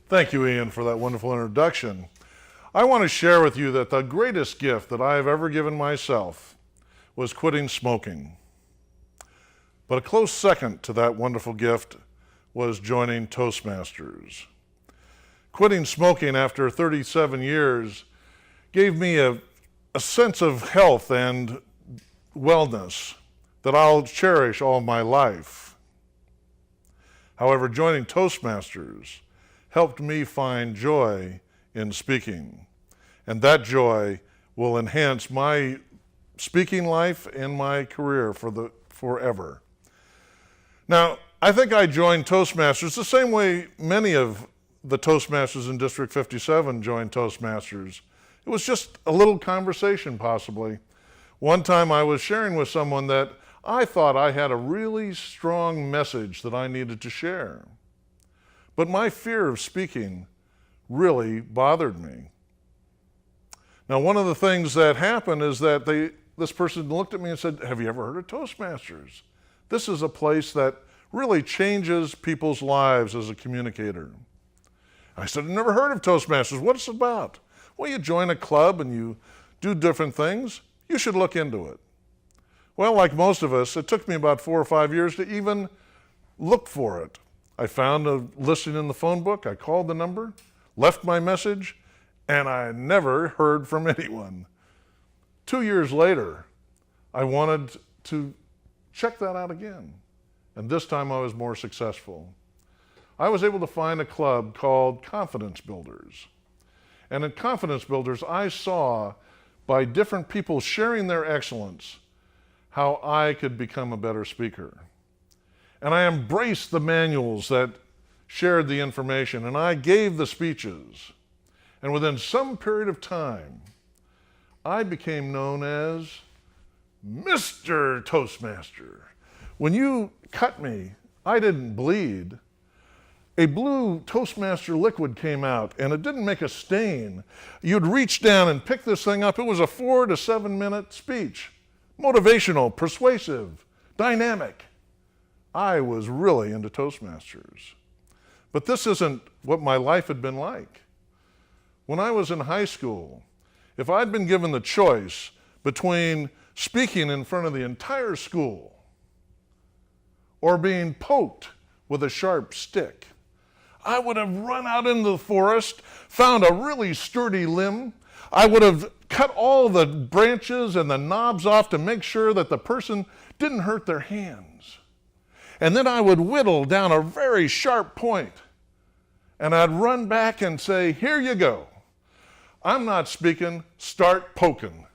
Thank you, Ian, for that wonderful introduction. I want to share with you that the greatest gift that I have ever given myself was quitting smoking. But a close second to that wonderful gift was joining Toastmasters. Quitting smoking after 37 years gave me a sense of health and wellness that I'll cherish all my life. However, joining Toastmasters helped me find joy in speaking, and that joy will enhance my speaking life and my career forever. Now, I think I joined Toastmasters the same way many of the Toastmasters in District 57 joined Toastmasters. It was just a little conversation, possibly. One time I was sharing with someone that I thought I had a really strong message that I needed to share. But my fear of speaking really bothered me. Now, one of the things that happened is that this person looked at me and said, "Have you ever heard of Toastmasters? This is a place that really changes people's lives as a communicator." I said, "I've never heard of Toastmasters. What's it about?" "Well, you join a club and you do different things. You should look into it." Well, like most of us, it took me about 4 or 5 years to even look for it. I found a listing in the phone book, I called the number, left my message, and I never heard from anyone. 2 years later, I wanted to check that out again, and this time I was more successful. I was able to find a club called Confidence Builders. And in Confidence Builders, I saw by different people sharing their excellence how I could become a better speaker. And I embraced the manuals that shared the information, and I gave the speeches. And within some period of time, I became known as Mr. Toastmaster. When you cut me, I didn't bleed. A blue Toastmaster liquid came out, and it didn't make a stain. You'd reach down and pick this thing up. It was a 4 to 7 minute speech. Motivational, persuasive, dynamic. I was really into Toastmasters. But this isn't what my life had been like. When I was in high school, if I'd been given the choice between speaking in front of the entire school or being poked with a sharp stick, I would have run out into the forest, found a really sturdy limb. I would have cut all the branches and the knobs off to make sure that the person didn't hurt their hands. And then I would whittle down a very sharp point, and I'd run back and say, "Here you go. I'm not speaking, start poking."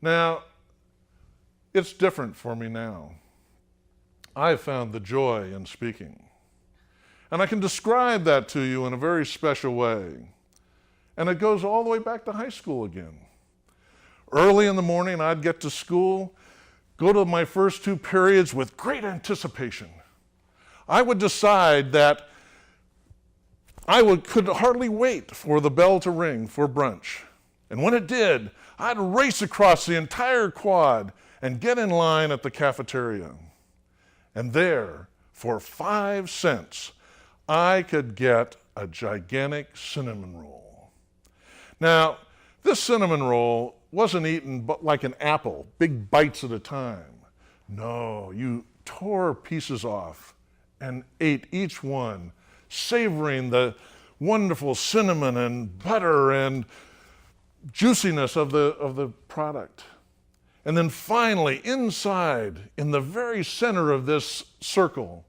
Now, it's different for me now. I've found the joy in speaking. And I can describe that to you in a very special way. And it goes all the way back to high school again. Early in the morning, I'd get to school, go to my first 2 periods with great anticipation. I would decide that could hardly wait for the bell to ring for brunch. And when it did, I'd race across the entire quad and get in line at the cafeteria. And there, for 5 cents, I could get a gigantic cinnamon roll. Now, this cinnamon roll wasn't eaten like an apple, big bites at a time. No, you tore pieces off and ate each one, savoring the wonderful cinnamon and butter and juiciness of the product. And then finally, inside, in the very center of this circle,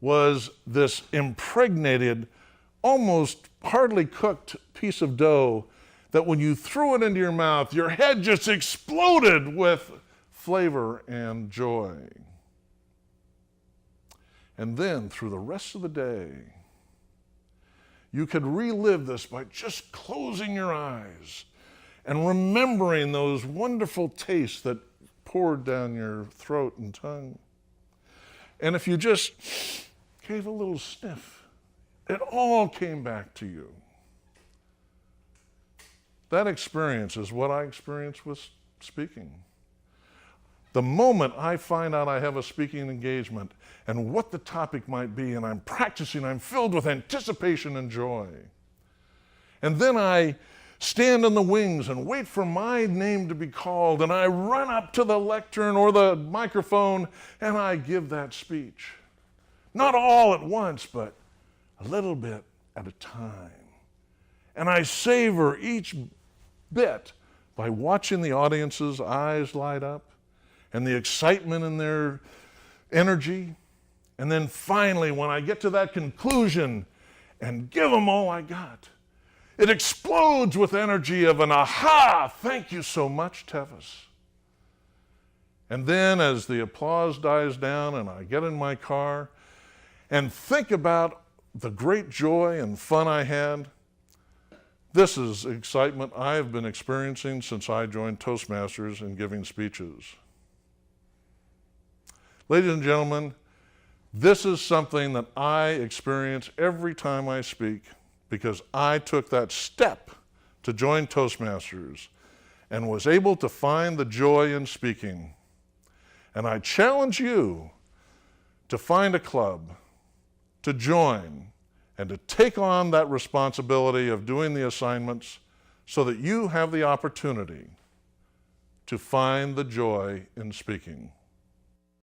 was this impregnated, almost hardly cooked piece of dough that when you threw it into your mouth, your head just exploded with flavor and joy. And then through the rest of the day, you could relive this by just closing your eyes and remembering those wonderful tastes that poured down your throat and tongue. And if you just gave a little sniff, it all came back to you. That experience is what I experienced with speaking. The moment I find out I have a speaking engagement and what the topic might be, and I'm practicing, I'm filled with anticipation and joy. And then I stand in the wings and wait for my name to be called, and I run up to the lectern or the microphone and I give that speech. Not all at once, but a little bit at a time. And I savor each bit by watching the audience's eyes light up and the excitement in their energy. And then finally, when I get to that conclusion and give them all I got, it explodes with energy of an aha, thank you so much, Tevis. And then as the applause dies down and I get in my car and think about the great joy and fun I had, this is excitement I have been experiencing since I joined Toastmasters and giving speeches. Ladies and gentlemen, this is something that I experience every time I speak because I took that step to join Toastmasters and was able to find the joy in speaking. And I challenge you to find a club, to join, and to take on that responsibility of doing the assignments so that you have the opportunity to find the joy in speaking.